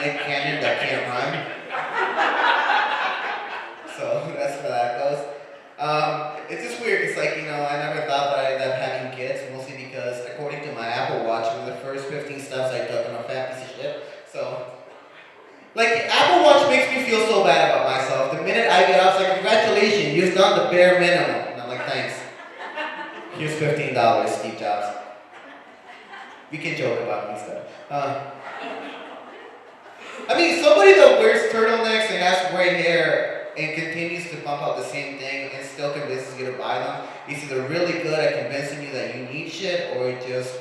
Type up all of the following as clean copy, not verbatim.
Nick Cannon that can't rhyme. So that's where that goes. It's just weird because, like, I never thought that I'd end up having kids, mostly because, according to my Apple Watch, it was the first 15 steps I took, and I'm a fat piece of shit. So, like, the Apple Watch makes me feel so bad about myself. The minute I get up, it's like, congratulations, you've done the bare minimum. And I'm like, thanks. Here's $15, Steve Jobs. We can joke about me stuff. I mean, somebody that wears turtlenecks and has gray hair and continues to pump out the same thing and still convinces you to buy them is either really good at convincing you that you need shit, or we're just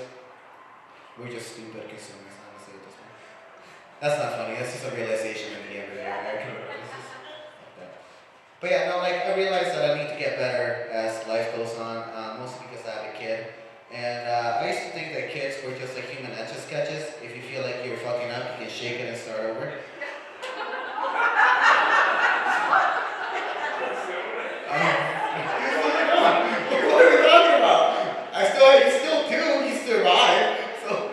stupid consumers, honestly, at this point. That's not funny. That's just a realization of me every day. But yeah, no, like, I realized that I need to get better as life goes on, mostly because I have a kid. And I used to think that kids were just like human etch-a-sketches. If you feel like you're fucking up, you can shake it and start over. What are we talking about? You still do, you survive. So.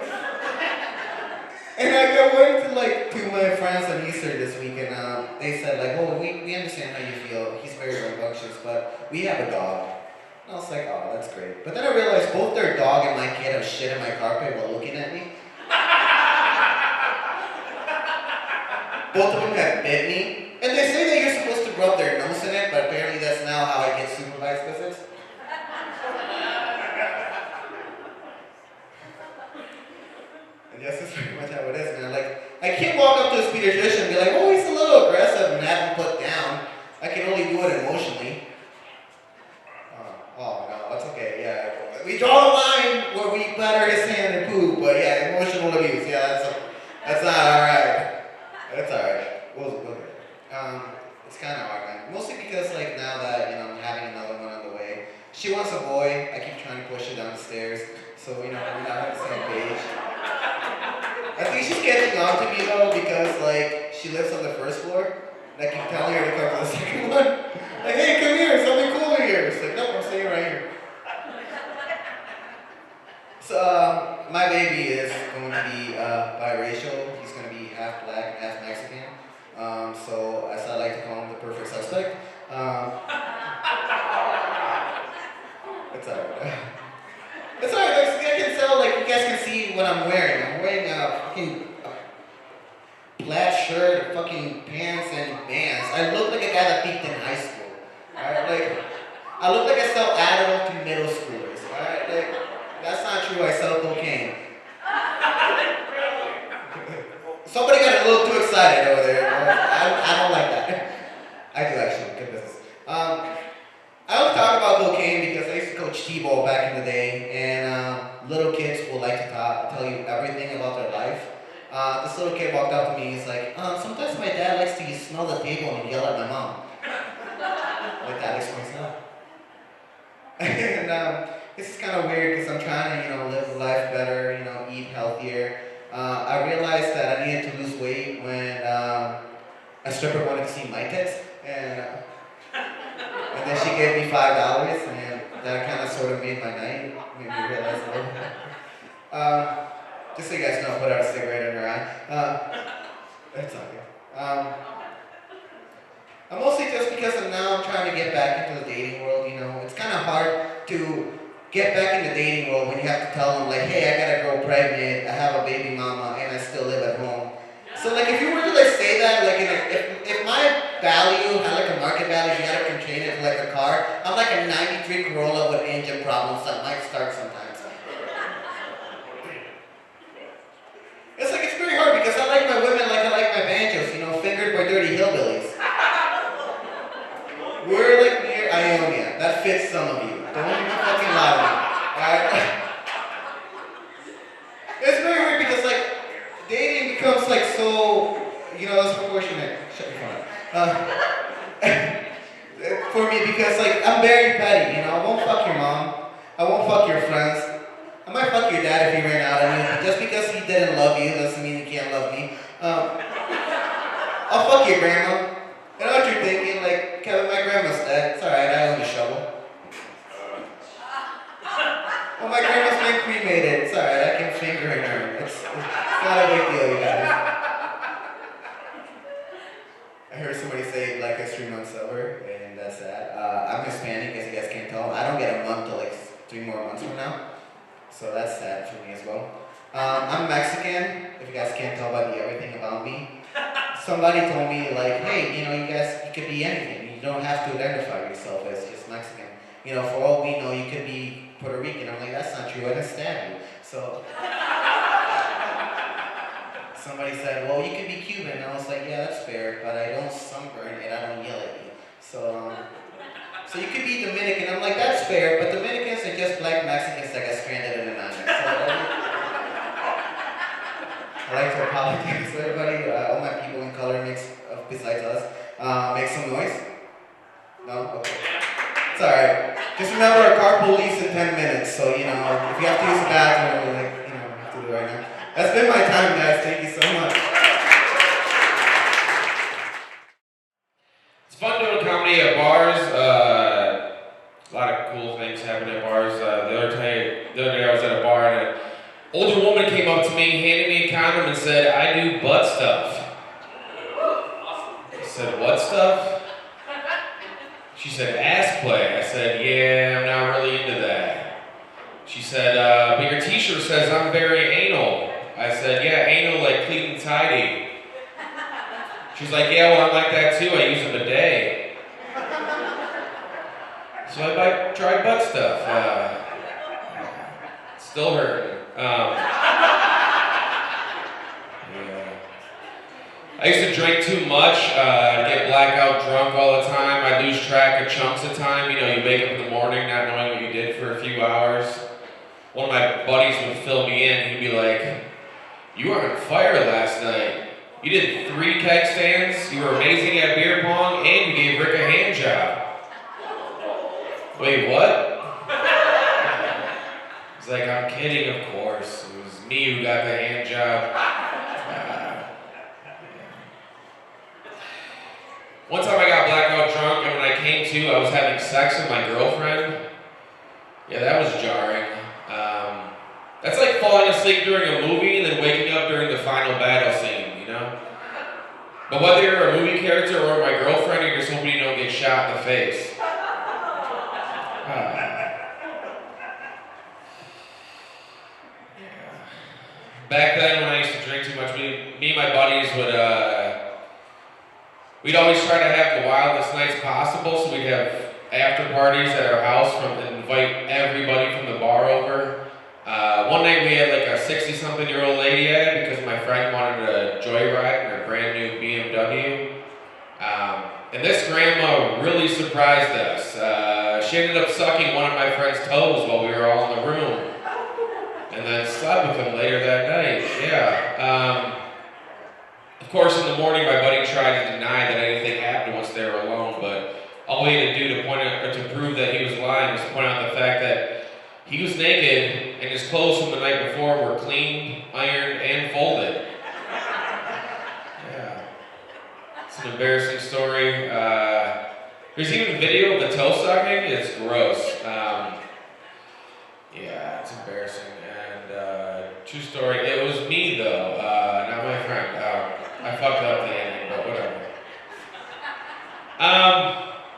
And like, I went to my friends on Easter this week, and they said like, oh, we understand how you feel. He's very rambunctious, but we have a dog. And I was like, oh, that's great. But then I realized both their dog and my kid have shit in my carpet while looking at me. Both of them have bit me. And they say that you're supposed to rub their nose in it, but apparently that's now how I get supervised visits. And yes, that's pretty much how it is, man. Like, I can't walk up to a pediatrician and be like, oh, he's a little aggressive and have him put down. I can only do it emotionally. Oh, no, that's okay, yeah. We draw the line where we batter his hand and poop, but yeah, emotional abuse, yeah, that's not alright. That's alright. We'll get it. It's kind of hard, man. Mostly because, like, now that, I'm having another one on the way. She wants a boy. I keep trying to push her down the stairs. So, we're not on the same page. I think she's catching on to me, though, because, like, she lives on the first floor. And I keep telling her to come to the second one. Like, hey, come here, something cooler here. It's like, nope, I'm staying right here. So, my baby is going to be biracial. He's going to be half black and half Mexican. So, as I like to call him, the perfect suspect. It's alright. It's alright, like, I can tell, like, you guys can see what I'm wearing. I'm wearing a fucking plaid shirt, fucking pants, and bands. I look like a guy that peaked in high school. Alright, like, I look like I sell Adderall to middle schoolers. Alright, like, that's not true. I sell cocaine. Somebody got a little too excited over there. I don't like that. I do actually. Good business. I always talk about cocaine because I used to coach T-ball back in the day, and little kids will like to tell you everything about their life. This little kid walked up to me. He's like, sometimes my dad likes to smell the table and yell at my mom. Like that explains that. And this is kind of weird because I'm trying to, live life better, eat healthier. I realized that I needed to lose weight when a stripper wanted to see my tits, and then she gave me $5, and that kind of sort of made my night, made me realize a little. Just so you guys know, I put out a cigarette in her eye. That's okay. I'm mostly just because now I'm trying to get back into the dating world, It's kind of hard to get back in the dating world when you have to tell them, like, hey, I got a girl pregnant, I have a baby mama, and I still live at home. So, like, if you were to, like, say that, like, if my value had, like, a market value, you had to contain it like a car, I'm like a 93 Corolla with engine problems that might start sometimes. It's like, it's pretty hard because I like my women like I like my banjos, fingered by dirty hillbillies. We're like near Wyoming. That fits some of you. Don't even fucking lie to me. Alright? It's very weird because, like, dating becomes, like, so, it's proportionate. Shut your phone up. For me, because, like, I'm very petty, I won't fuck your mom. I won't fuck your friends. I might fuck your dad if he ran out of me. Just because he didn't love you doesn't mean he can't love me. I'll fuck your grandma. I know what you're thinking, like, Kevin, my grandma's dead. It's alright, I own a shovel. Well, my grandma's been cremated. It's alright, I can finger in her. It's not a big deal, you guys. months from now. So that's sad for me as well. I'm Mexican, if you guys can't tell by everything about me. Somebody told me like, hey, you could be anything. You don't have to identify yourself as just Mexican. For all we know, you could be Puerto Rican. I'm like, that's not true, I didn't stab you. So, somebody said, well, you could be Cuban. And I was like, yeah, that's fair, but I don't sunburn and I don't yell at you. So you could be Dominican. I'm like, that's fair, but Dominicans are just black Mexicans that got stranded in an island. So, I like to apologize to everybody, all my people in color besides us, make some noise. No? Okay. It's alright. Just remember, our carpool leaves in 10 minutes, so, if you have to use the bathroom, have to do it right now. That's been my time, guys. Thank you so much. It's fun doing comedy at bars. A lot of cool things happen at bars. The other day I was at a bar and an older woman came up to me, handed me a condom and said, I do butt stuff. I said, what stuff? She said, ass play. I said, yeah, I'm not really into that. She said, but your t-shirt says I'm very anal. I said, yeah, anal like clean and tidy. She's like, yeah, well, I'm like that too. I use a bidet. So I tried butt stuff. Still hurting. I used to drink too much, get blackout drunk all the time. I lose track of chunks of time. You wake up in the morning not knowing what you did for a few hours. One of my buddies would fill me in. He'd be like, you were on fire last night. You did 3 keg stands, you were amazing at beer pong, and you gave Rick a hand job. Wait, what? He's like, I'm kidding, of course. It was me who got the hand job. One time I got blackout drunk, and when I came to, I was having sex with my girlfriend. Yeah, that was jarring. That's like falling asleep during a movie and then waking up during the final battle scene, But whether you're a movie character or my girlfriend, you're just hoping you don't get shot in the face. Back then, when I used to drink too much, me and my buddies we'd always try to have the wildest nights possible, so we'd have after parties at our house and invite everybody from the bar over. One night we had like a 60-something-year-old lady at it because my friend wanted a joyride in her brand new BMW. And this grandma really surprised us. She ended up sucking one of my friend's toes while we were all in the room. And then slept with him later that night, yeah. Of course, in the morning, my buddy tried to deny that anything happened once they were alone, but all we had to do to prove that he was lying was point out the fact that he was naked and his clothes from the night before were cleaned, ironed, and folded. Yeah. It's an embarrassing story. There's even video of the toe sucking. It's gross. Yeah, it's embarrassing. And true story, it was me though, not my friend. I fucked up the ending, but whatever.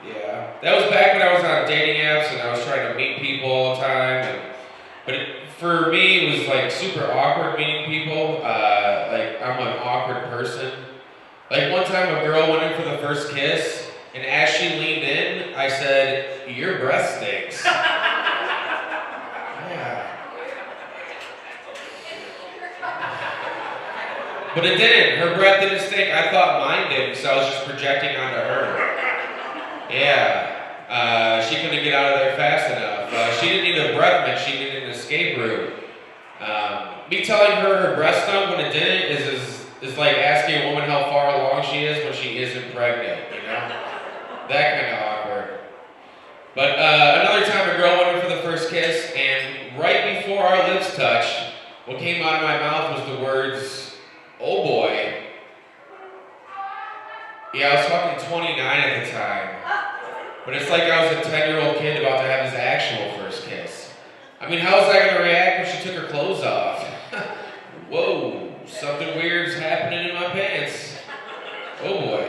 Yeah, that was back when I was on dating apps and I was trying to meet people all the time. For me, it was like super awkward meeting people. Like I'm an awkward person. Like one time, a girl went in for the first kiss, and as she leaned in, I said, "Your breath stinks." But it didn't. Her breath didn't stink. I thought mine did, so I was just projecting onto her. Yeah. She couldn't get out of there fast enough. She didn't need a breath mint. She needed an escape route. Me telling her breath stunk when it didn't is like asking a woman how far along she is when she isn't pregnant, That kind of awkward. But another time, a girl went in for the first kiss, and right before our lips touched, what came out of my mouth was the words, "Oh boy." Yeah, I was fucking 29 at the time. But it's like I was a 10-year-old kid about to have his actual first kiss. I mean, how was I going to react when she took her clothes off? Whoa, something weird's happening in my pants. Oh boy.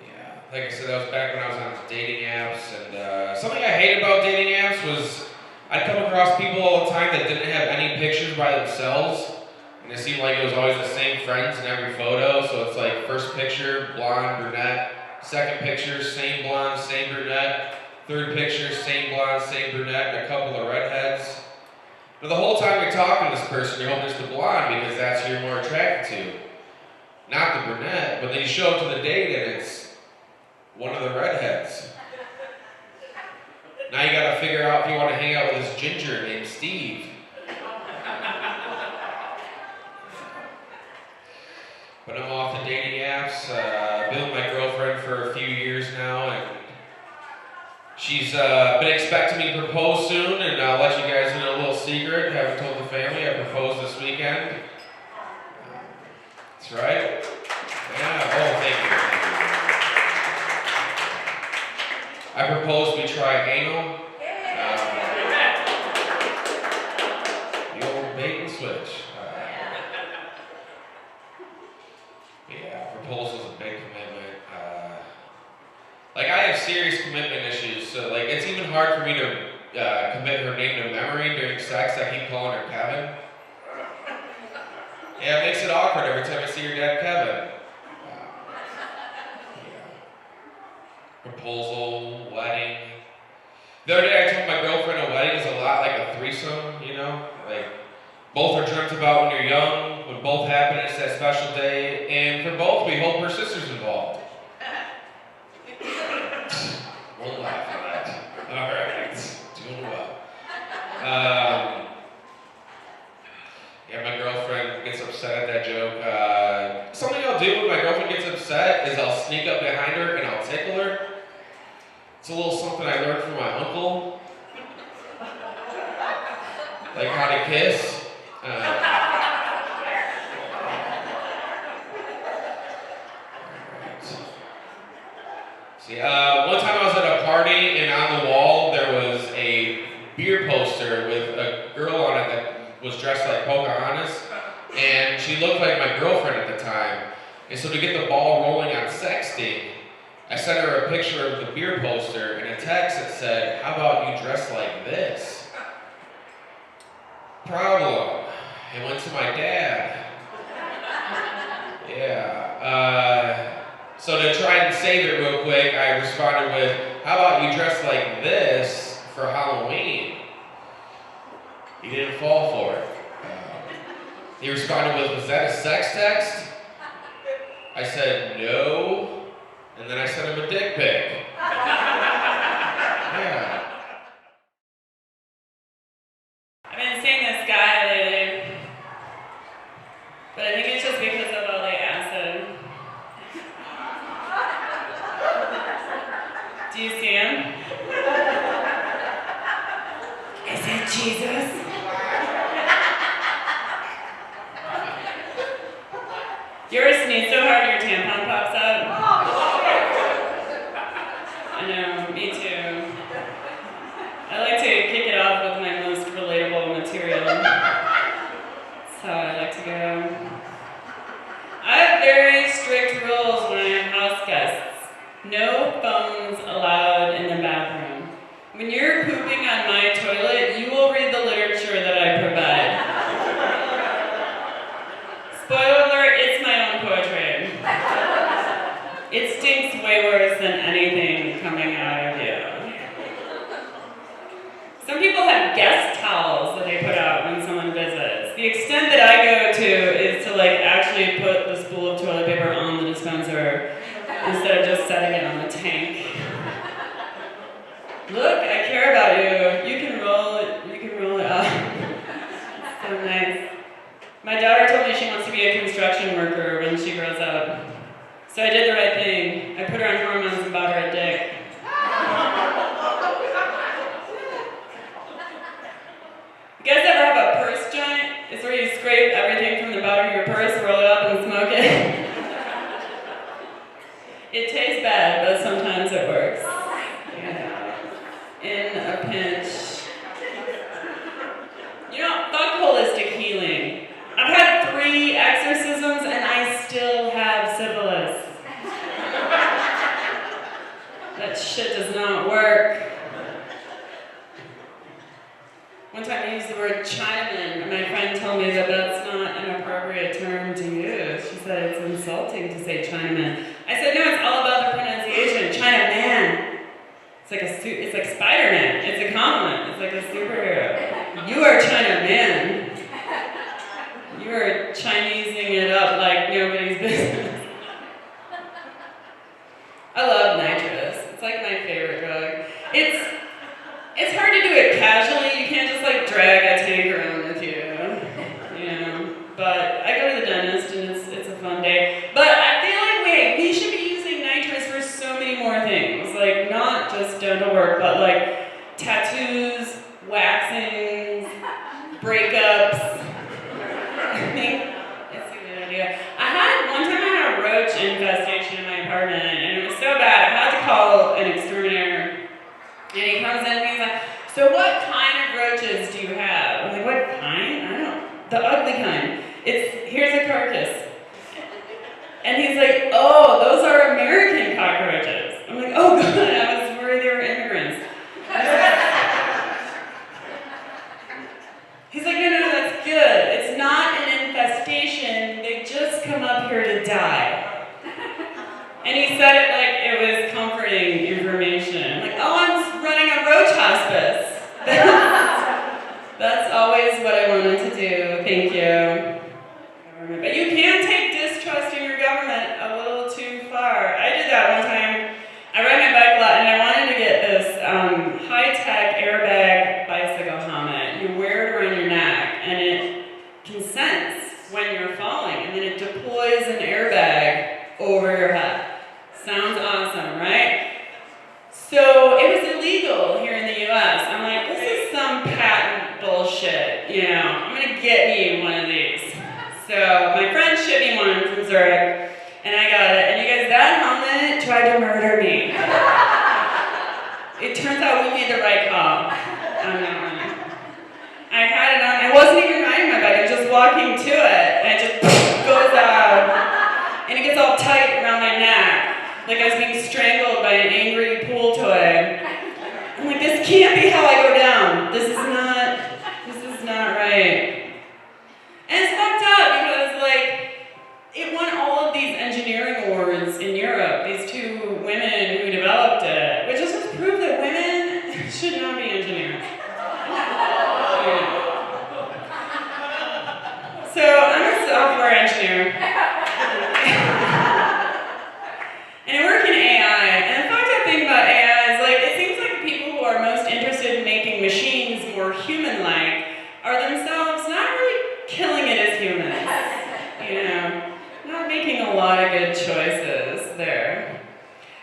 Yeah, like I said, that was back when I was on dating apps, and something I hate about dating apps was I'd come across people all the time that didn't have any pictures by themselves. And it seemed like it was always the same friends in every photo. So it's like first picture, blonde, brunette. Second picture, same blonde, same brunette. Third picture, same blonde, same brunette, and a couple of redheads. But the whole time you're talking to this person, you're hoping it's the blonde because that's who you're more attracted to. Not the brunette, but then you show up to the date and it's one of the redheads. Now you gotta figure out if you want to hang out with this ginger named Steve. But I'm off the dating apps. Been with my girlfriend for a few years now, and she's been expecting me to propose soon, and I'll let you guys in a little secret. Haven't told the family. I proposed this weekend. That's right. Yeah. Oh, thank you. I proposed we try anal. The old bait and switch. Yeah, proposal is a big commitment. Like, I have serious commitment issues, so like it's even hard for me to commit her name to memory during sex. I keep calling her Kevin. Yeah, it makes it awkward every time I see your dad, Kevin. Yeah. Proposal, wedding. The other day I told my girlfriend a wedding is a lot like a threesome, you know? Like, both are dreamt about when you're young, when both happen, it's that special day, and for both, we hope her sister's involved. We'll laugh at that. Alright, doing well. Yeah, my girlfriend gets upset at that joke. Something I'll do when my girlfriend gets upset is I'll sneak up behind her and I'll tickle her. It's a little something I learned from my uncle. Like how to kiss. See, one time I was at a party and on the wall there was a beer poster with a girl on it that was dressed like Pocahontas, and she looked like my girlfriend at the time. And so to get the ball rolling on sexting, I sent her a picture of the beer poster and a text that said, "How about you dress like this?" Problem. It went to my dad. Yeah. So to try and save it real quick, I responded with, "How about you dress like this for Halloween?" He didn't fall for it. He responded with, "Was that a sex text?" I said, "No." And then I sent him a dick pic. Yeah. I've been seeing this guy lately, but I think it's just because of all the acid. Do you see him? Is it Jesus? You ever sneeze so hard your tampon pops up? I know, me too. I like to kick it off with my most relatable material. That's how I like to go. I have very strict rules when I have house guests. No phones allowed in the bathroom. When you're pooping on my toilet, you will read the literature that I provide. Spoiler alert, it's my own poetry. It stinks way worse than anything coming out of you. Some people have guest towels that they put out when someone visits. The extent that I go to is to like actually put the spool of toilet paper on the dispenser instead of just setting it on the tank. Look, I care about you. You can roll it up. So nice. My daughter told me she wants to be a construction worker when she grows up. So I did the right thing. I put her on hormones and bought her a dick. You guys ever have a purse joint? It's where you scrape everything from the bottom of your purse, roll it up, and smoke it. It tastes bad, but sometimes it works. Yeah. In a pinch. You know, fuck holistic healing. I've had 3 exorcisms and I still have syphilis. That shit does not work. word to use. She said it's insulting to say Chinaman. I said, no, it's all about the pronunciation. Chinaman. It's like Spider-Man. It's a compliment. It's like a superhero. You are Chinaman. You are Chinesing it up like nobody's business. I love nitrous. It's like my favorite drug. It's hard to do it casually. You can't just like drag a tank around with you. But I go to the dentist and it's a fun day. But I feel like we should be using nitrous for so many more things. Like not just dental work, but like tattoos, waxings, breakups. I think it's a good idea. One time I had a roach infestation in my apartment and it was so bad I had to call an exterminator. And he comes in and he's like, so what kind of roaches do you have? I'm like, what kind? I don't know. The ugly kind. Here's a carcass. And he's like, oh, those are American cockroaches. I'm like, oh god, I was worried they were immigrants. He's like, no, that's good. It's not an infestation. They just come up here to die. And he said it like it was comforting information. Like, oh, I'm running a roach hospice. That's always what I wanted to do. Thank you. But you can take distrust in your government a little too far. I did that one time. I ride my bike a lot, and I wanted to get this high-tech airbag bicycle helmet. You wear it around your neck, and it can sense when you're falling, and then it deploys an airbag over your head. Sounds awesome, right? So it was illegal here in the U.S. I'm like, this is some patent bullshit, I'm gonna get me one of these. So my friend shipped me one from Zurich, and I got it. And you guys, that helmet tried to murder me. It turns out we made the right call on that one. I had it on. I wasn't even riding my bike. I was just walking to it, and it just goes out, and it gets all tight around my neck, like I was being strangled by an angry pool toy. I'm like, this can't be how I go down. This is not right. And it's fucked up because, like, it won all of these engineering awards in Europe, these two women who developed it, which just prove that women should not be engineers. So I'm a software engineer. And I work in AI. And the fucked up thing about AI is, like, it seems like the people who are most interested in making machines more human-like are themselves not really killing it as humans, not making a lot of good choices there.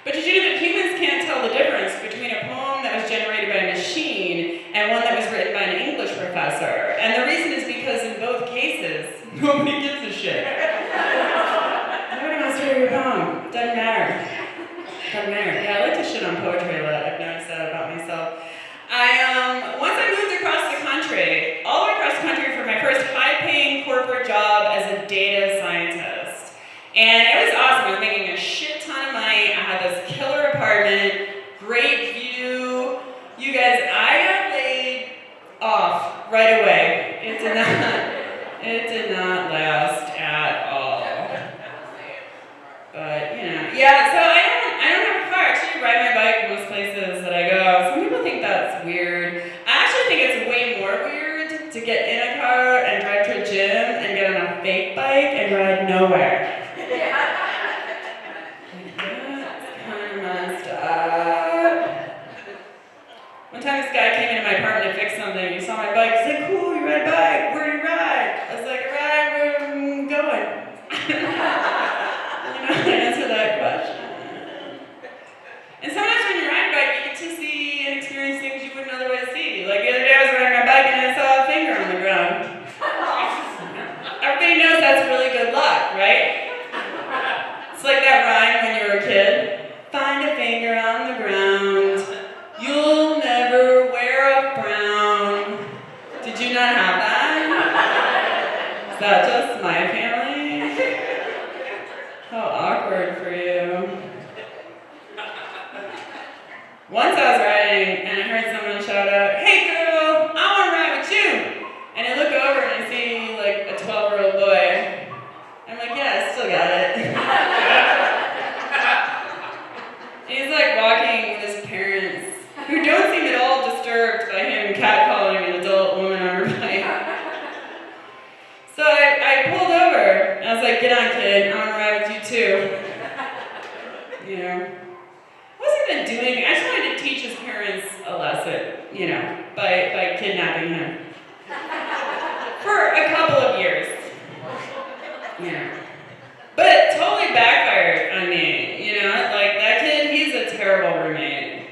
But did you know that humans can't tell the difference between a poem that was generated by a machine and one that was written by an English professor? And the reason is because in both cases, nobody gives a shit. Nobody wants to hear your poem. Doesn't matter. Yeah, I like to shit on poetry a lot. I've noticed that about myself. Once I moved across the country, all the way across the country for my first high-paying corporate job as a data scientist. And it was awesome. I was making a shit ton of money. I had this killer apartment, great view. You guys, I got laid off right away. It did not last at all. But, yeah, so I don't have a car. I actually ride my bike most places that I go. Some people think that's weird. I actually think it's way more weird to get in a car and drive to a gym and get on a fake bike and ride nowhere. That's kind of messed up. One time this guy came into my apartment to fix something. He saw my bike. He's like, cool, you ride a bike. Where do you ride? I was like, I ride where I'm going. To answer that question. And sometimes when you ride a bike, you get to see and experience things you wouldn't otherwise see. Like the other day I was riding my bike and I saw a finger on the ground. Everybody knows that's really good luck, right? on, kid. I'm gonna ride with you too. You know. I wasn't even doing, I just wanted to teach his parents a lesson, you know, by kidnapping him. For a couple of years. You know. But it totally backfired on me, you know, like that kid, he's a terrible roommate.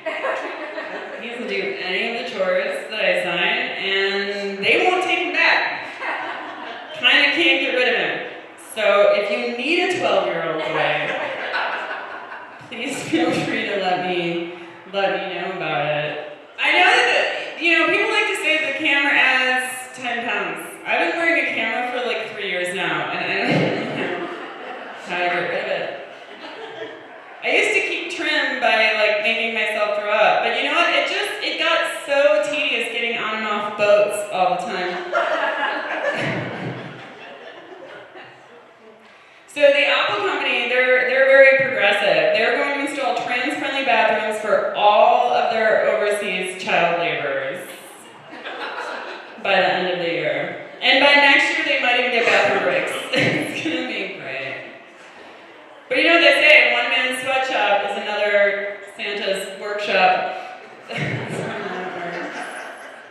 He doesn't do any of the chores that I assign, and they won't take him back. Kinda can't get rid of him. So if you need a 12-year-old boy, please feel free to let me know about it. I know that, you know, people like to say the camera adds 10 pounds. I've been wearing a camera for like 3 years now, and I don't know how to get rid of it. I used to keep trim by like making myself throw up, but you know what? It got so tedious getting on and off boats all the time. So the Apple company, they're very progressive. They're going to install trans-friendly bathrooms for all of their overseas child laborers by the end of the year. And by next year, they might even get bathroom breaks. It's gonna be great. But you know what they say, one man's sweatshop is another Santa's workshop.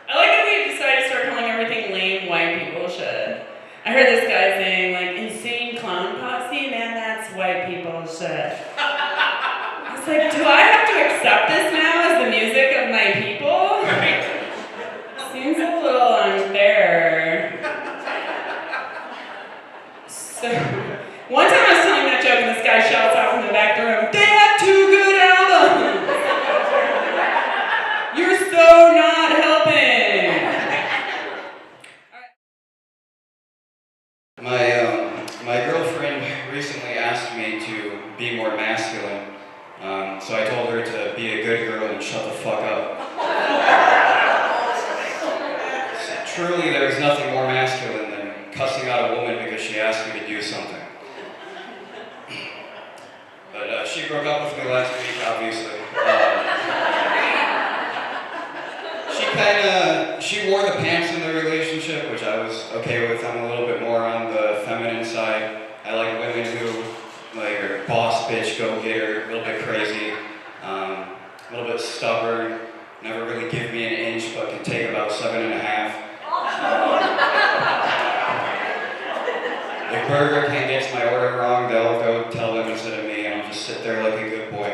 I like that we decided to start calling everything lame white people shit. I heard this guy saying, like, insane clown posse, man, that's white people shit. I was like, do I have to accept this now as the music of my people? Seems a little unfair. So, one time I was telling that joke and this guy shouts out from the back of the room, they have 2 good albums! You're so not helping! My girlfriend recently asked me to be more masculine, so I told her to be a good girl and shut the fuck up. Truly, there is nothing more masculine than cussing out a woman because she asked you to do something. But she broke up with me last week, obviously. She wore the pants in the relationship, which I was okay with. I'm a little bit more on the feminine side. I like women who, like, are boss bitch, go-getter, a little bit crazy, a little bit stubborn, never really give me an inch, but can take about 7.5. If Burger King gets my order wrong, they'll go tell them instead of me, and I'll just sit there like a good boy.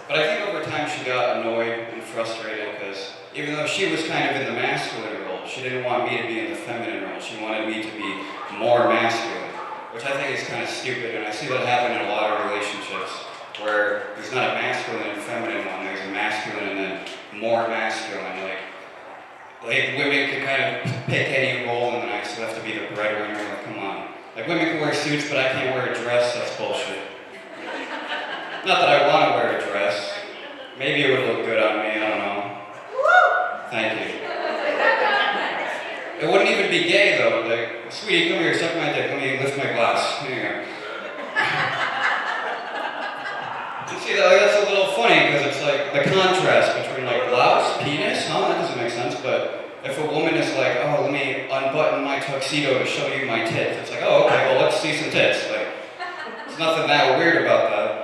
But I think over time she got annoyed and frustrated because even though she was kind of in the masculine role, she didn't want me to be in the feminine role. She wanted me to be more masculine, which I think is kind of stupid, and I see that happen in a lot of relationships where there's not a masculine and feminine one, there's a masculine and then more masculine. Like women can kind of pick any role and then I still have to be the breadwinner. Like, come on. Like women can wear suits, but I can't wear a dress. That's bullshit. Not that I want to wear a dress. Maybe it would look good on me. I don't know. Thank you. It wouldn't even be gay though. Like, sweetie, come here, suck my dick. Let me lift my glass. Here you go. You see, that's a little funny because it's like the contrast between like blouse, penis, huh? That doesn't make sense. But if a woman is like, oh, let me unbutton my tuxedo to show you my tits, it's like, oh, okay, well, let's see some tits. Like, there's nothing that weird about that.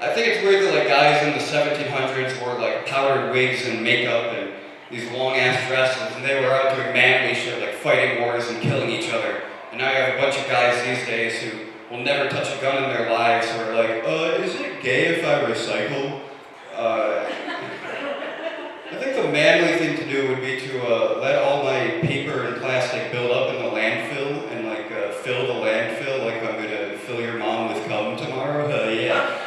I think it's weird that like guys in the 1700s wore like powdered wigs and makeup and these long ass dresses, and they were out doing manly shit like fighting wars and killing each other. And now you have a bunch of guys these days who will never touch a gun in their lives, who are like, is it gay if I recycle? I think the manly thing to do would be to let all my paper and plastic build up in the landfill and like fill the landfill like I'm gonna fill your mom with cum tomorrow. Yeah.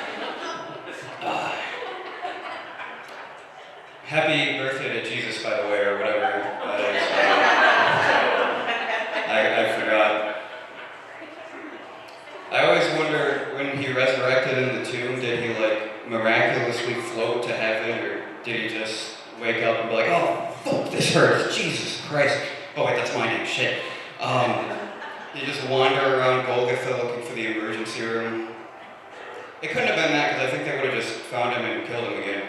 Happy birthday to Jesus, by the way, or whatever that is. I forgot. I always wonder when he resurrected in the tomb, did he like miraculously float to heaven, or did he just wake up and be like, oh, fuck, this hurts, Jesus Christ. Oh wait, that's my name, shit. You just wander around Golgotha looking for the emergency room. It couldn't have been that, because I think they would have just found him and killed him again.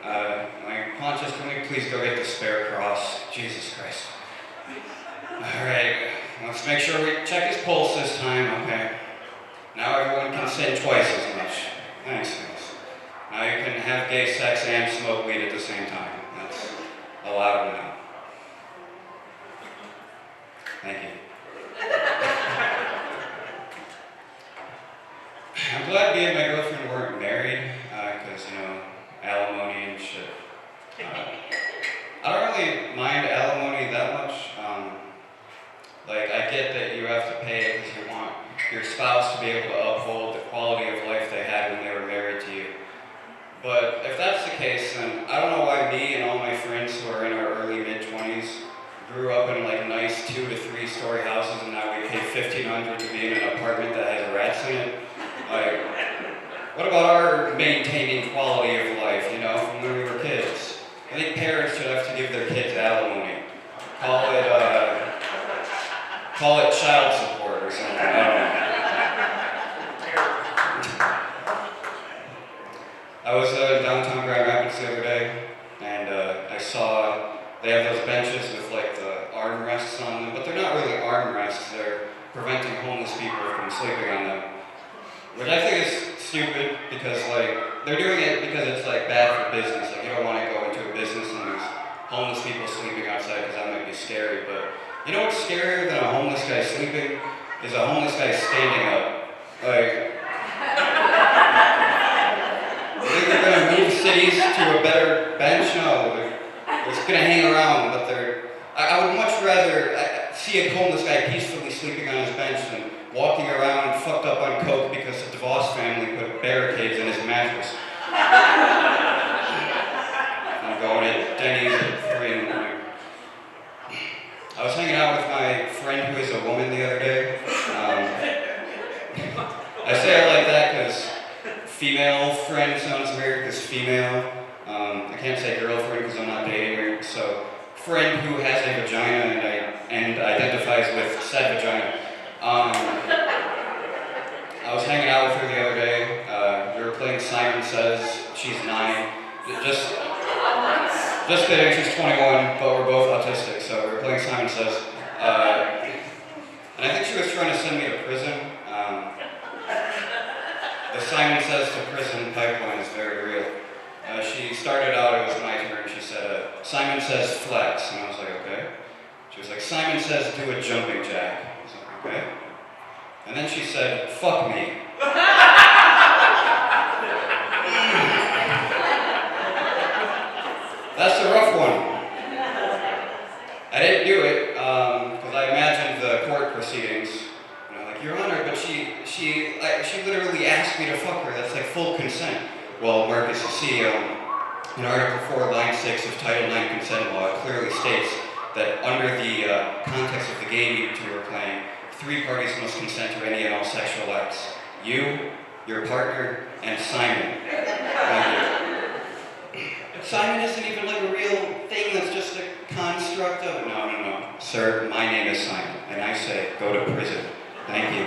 My Pontius, can we please go get the spare cross? Jesus Christ. Alright, Let's make sure we check his pulse this time, okay? Now everyone can sin twice as much. Thanks, guys. Now you can have gay sex and smoke weed at the same time. That's allowed now. Thank you. I'm glad me and my girlfriend weren't married, because, alimony and shit. I don't really mind alimony that much. I get that you have to pay it because you want your spouse to be able to uphold the quality of life they had when they were married to you. But if that's the case, then I don't know why me and all my friends who are in our early mid-20s grew up in nice 2 to 3 story houses, and now we pay $1,500 to be in an apartment that has rats in it. What about our maintaining quality of life, from when we were kids? I think parents should have to give their kids alimony. Call it child support or something, I don't know. I was in downtown Grand Rapids the other day, and I saw they have those benches with the armrests on them, but they're not really armrests, they're preventing homeless people from sleeping on them. Which I think is stupid because they're doing it because it's bad for business. You don't want to go into a business and there's homeless people sleeping outside because that might be scary. But you know what's scarier than a homeless guy sleeping is a homeless guy standing up. You think they're gonna move cities to a better bench? No, they're just gonna hang around. But I would much rather see a homeless guy peacefully sleeping on his bench than walking around fucked up on coke because the DeVos family put barricades in his mattress. I'm going to Denny's at 3 in the morning. I was hanging out with my friend who is a woman the other day. I say it like that because female friend sounds weird because female. I can't say girlfriend because I'm not dating her. So friend who has a vagina and identifies with said vagina. I was hanging out with her the other day. We were playing Simon Says. She's 9. Just kidding, she's 21, but we're both autistic, so we were playing Simon Says. And I think she was trying to send me to prison. The Simon Says to prison pipeline is very real. She started out, it was my turn, she said, Simon Says flex, and I was like, okay. She was like, Simon Says do a jumping jack. I was like, okay. And then she said, fuck me. That's a rough one. I didn't do it, because I imagined the court proceedings. Your Honor, but she literally asked me to fuck her. That's full consent. Well, Marcus, you see, in Article 4, Line 6 of Title 9 consent law, it clearly states that under the context of the game you were playing, 3 parties must consent to any and all sexual acts. You, your partner, and Simon. But Simon isn't even a real thing, that's just a construct of... No. Sir, my name is Simon, and I say, go to prison. Thank you.